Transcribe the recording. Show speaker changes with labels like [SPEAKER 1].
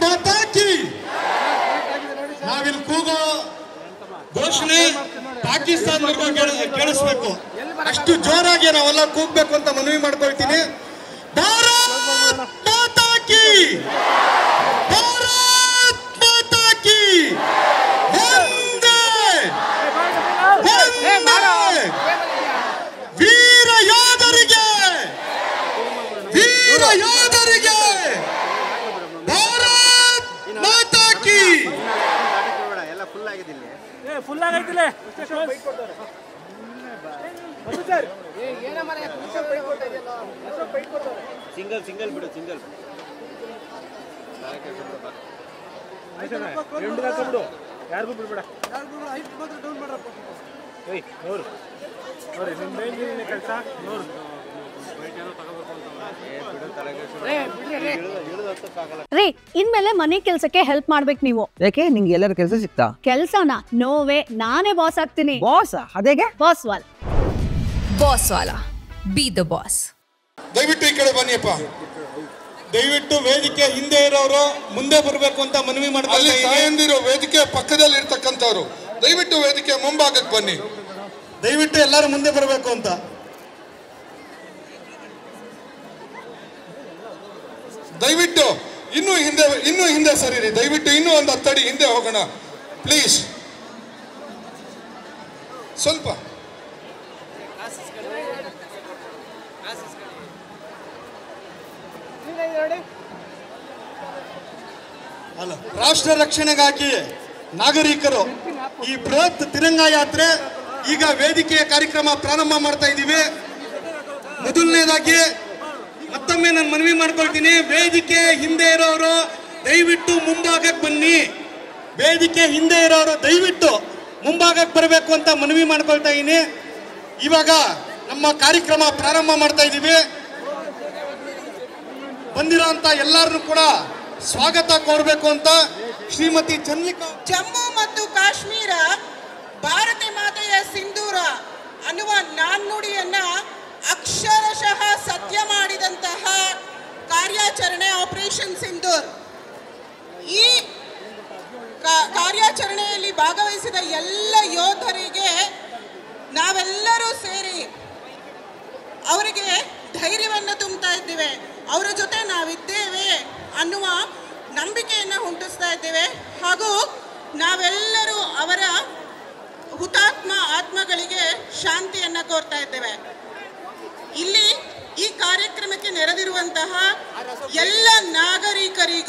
[SPEAKER 1] ಮಾತಾ ಕಿ. ನಾವಿಲ್ಲಿ ಕೂಗೋ ಘೋಷಣೆ ಪಾಕಿಸ್ತಾನದವರೆಗೂ ಕೇಳಿಸ್ಬೇಕು. ಅಷ್ಟು ಜೋರಾಗಿ ನಾವೆಲ್ಲ ಕೂಗ್ಬೇಕು ಅಂತ ಮನವಿ ಮಾಡ್ಕೊಳ್ತೀನಿ. ಭಾರತ್ ಮಾತಾ ಕಿ, ಭಾರತ್ ಮಾತಾ ಕಿ, ವಂದೇ ವಂದೇ. ವೀರ ಯೋಧರಿಗೆ, ವೀರ ಯೋಧರಿಗೆ ಭಾರತ್ ಮಾತಾ ಕಿ.
[SPEAKER 2] ಫುಲ್ ಆಗೈತಿಲ್ಲ ಸಿಂಗಲ್ ಸಿಂಗಲ್ ಬಿಡು, ಸಿಂಗಲ್ ಬಿಡು, ಯಾರಿಗೂ ಬಿಡ್ಬೇಡ. ನೋರು ನೋಡಿ ನಿಮ್ಮ ಕೆಲಸ ನೋರು.
[SPEAKER 3] ರೀ, ಇನ್ಮೇಲೆ ಮನೆ ಕೆಲ್ಸಕ್ಕೆ ಹೆಲ್ಪ್ ಮಾಡ್ಬೇಕು ನೀವು.
[SPEAKER 4] ಯಾಕೆ ನಿಂಗೆ ಎಲ್ಲರ ಕೆಲಸ ಸಿಗ್ತಾ?
[SPEAKER 3] ಕೆಲ್ಸನ ನೋವೇ, ನಾನೇ ಬಾಸ್ ಆಗ್ತೀನಿ.
[SPEAKER 4] ಬಾಸ್? ಅದೇಗೆ?
[SPEAKER 3] ಬಾಸ್ ವಾಲ್,
[SPEAKER 5] ಬಾಸ್ ವಾಲ, ಬಿ ದ ಬಾಸ್.
[SPEAKER 1] ದಯವಿಟ್ಟು ಈ ಕಡೆ ಬನ್ನಿಯಪ್ಪ. ದಯವಿಟ್ಟು ವೇದಿಕೆ ಹಿಂದೆ ಇರೋರು ಮುಂದೆ ಬರಬೇಕು ಅಂತ ಮನವಿ ಮಾಡ್ತಾ ಇದ್ದೀನಿ. ವೇದಿಕೆ ಪಕ್ಕದಲ್ಲಿ ಇರ್ತಕ್ಕಂಥವ್ರು ದಯವಿಟ್ಟು ವೇದಿಕೆ ಮುಂಭಾಗಕ್ಕೆ ಬನ್ನಿ. ದಯವಿಟ್ಟು ಎಲ್ಲರೂ ಮುಂದೆ ಬರಬೇಕು ಅಂತ. ದಯವಿಟ್ಟು ಇನ್ನೂ ಹಿಂದೆ ಸರಿರಿ. ದಯವಿಟ್ಟು ಇನ್ನೂ ಒಂದು 10 ಅಡಿ ಹಿಂದೆ ಹೋಗೋಣ ಪ್ಲೀಸ್. ಸ್ವಲ್ಪ ಅಲ್ಲ, ರಾಷ್ಟ್ರ ರಕ್ಷಣೆಗಾಗಿ ನಾಗರಿಕರು ಈ ಬೃಹತ್ ತಿರಂಗ ಯಾತ್ರೆ ಈಗ ವೇದಿಕೆಯ ಕಾರ್ಯಕ್ರಮ ಪ್ರಾರಂಭ ಮಾಡ್ತಾ ಇದ್ದೀವಿ. ಮೊದಲನೇದಾಗಿ ಮತ್ತೊಮ್ಮೆ ನಾನು ಮನವಿ ಮಾಡ್ಕೊಳ್ತೀನಿ, ವೇದಿಕೆ ಹಿಂದೆ ಇರೋರು ದಯವಿಟ್ಟು ಮುಂಭಾಗಕ್ಕೆ ಬನ್ನಿ. ವೇದಿಕೆ ಹಿಂದೆ ಇರೋರು ದಯವಿಟ್ಟು ಮುಂಭಾಗಕ್ಕೆ ಬರಬೇಕು ಅಂತ ಮನವಿ ಮಾಡ್ಕೊಳ್ತಾ ಇದ್ದೀನಿ. ಇವಾಗ ನಮ್ಮ ಕಾರ್ಯಕ್ರಮ ಪ್ರಾರಂಭ ಮಾಡ್ತಾ ಇದ್ದೀವಿ. ಬಂದಿರೋಂಥ ಎಲ್ಲರನ್ನು ಕೂಡ ಸ್ವಾಗತ ಕೋರಬೇಕು ಅಂತ ಶ್ರೀಮತಿ ಚಂದ್ರಿಕಾ.
[SPEAKER 6] ಜಮ್ಮು ಮತ್ತು ಕಾಶ್ಮೀರ ಭಾರತ ಮಾತೆಯ ಸಿಂಧೂರ ಅನ್ನುವ ನಾಣ್ಣುಡಿಯನ್ನ ಅಕ್ಷರಶಃ ಸತ್ಯ ಮಾಡಿದಂತಹ ಕಾರ್ಯಾಚರಣೆ ಆಪರೇಷನ್ ಸಿಂಧೂರ್. ಈ ಕಾರ್ಯಾಚರಣೆಯಲ್ಲಿ ಭಾಗವಹಿಸಿದ ಎಲ್ಲ ಯೋಧರಿಗೆ ನಾವೆಲ್ಲರೂ ಸೇರಿ ಅವರಿಗೆ ಧೈರ್ಯವನ್ನು ತುಂಬುತ್ತಾ ಇದ್ದೇವೆ. ಅವರ ಜೊತೆ ನಾವಿದ್ದೇವೆ ಅನ್ನುವ ನಂಬಿಕೆಯನ್ನು ಹುಟ್ಟಿಸ್ತಾ ಇದ್ದೇವೆ. ಹಾಗೂ ನಾವೆಲ್ಲರೂ ಅವರ ಹುತಾತ್ಮ ಆತ್ಮಗಳಿಗೆ ಶಾಂತಿಯನ್ನು ಕೋರ್ತಾ ಇದ್ದೇವೆ. ಇಲ್ಲಿ ಈ ಕಾರ್ಯಕ್ರಮಕ್ಕೆ ನೆರೆದಿರುವಂತಹ ಎಲ್ಲ ನಾಗರಿಕರಿಗೂ